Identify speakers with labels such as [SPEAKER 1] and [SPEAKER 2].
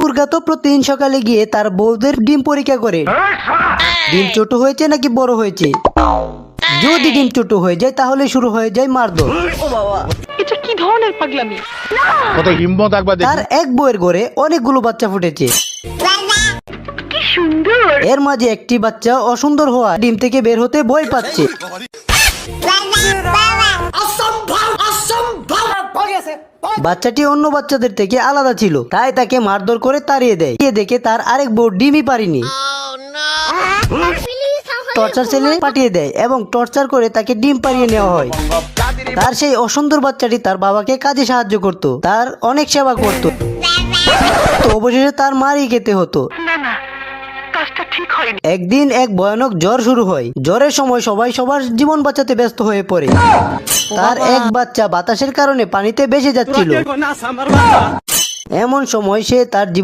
[SPEAKER 1] মুরগা তো প্রতিদিন সকালে গিয়ে তার বউদের ডিম পরীক্ষা করে ডিম ছোট হয়েছে নাকি বড় হয়েছে। যদি ডিম ছোট হয়ে যায় তাহলে শুরু হয়ে যায় মারধর।
[SPEAKER 2] এটা কি ধরনের পাগলামি?
[SPEAKER 3] কত হিম্মত একবার
[SPEAKER 1] তার এক বউয়ের ঘরে অনেকগুলো বাচ্চা ফুটেছে।
[SPEAKER 2] কি সুন্দর।
[SPEAKER 1] এর মাঝে একটি বাচ্চা অসুন্দর হওয়া ডিম থেকে বের হতে ভয় পাচ্ছে। বাচ্চাটি অন্য বাচ্চাদের থেকে আলাদা ছিল, তাই তাকে মারধর করে তাড়িয়ে দেয়। দেখে তার আরেক বউ ডিমই পারিনি, টর্চার সেলে পাঠিয়ে দেয় এবং টর্চার করে তাকে ডিম পারিয়ে নেওয়া হয়। তার সেই অসুন্দর বাচ্চাটি তার বাবাকে কাজে সাহায্য করত, তার অনেক সেবা করত, তো অবশেষে তার মারই খেতে হতো।
[SPEAKER 2] না না, কাজটা ঠিক হয়নি।
[SPEAKER 1] একদিন এক ভয়ানক জ্বর শুরু হয়। জ্বরের সময় সবাই সবার জীবন বাঁচাতে ব্যস্ত হয়ে পড়ে। তার এক বাচ্চা বাতাসের কারণে পানিতে ভেসে যাচ্ছিল। এমন সময় সে তার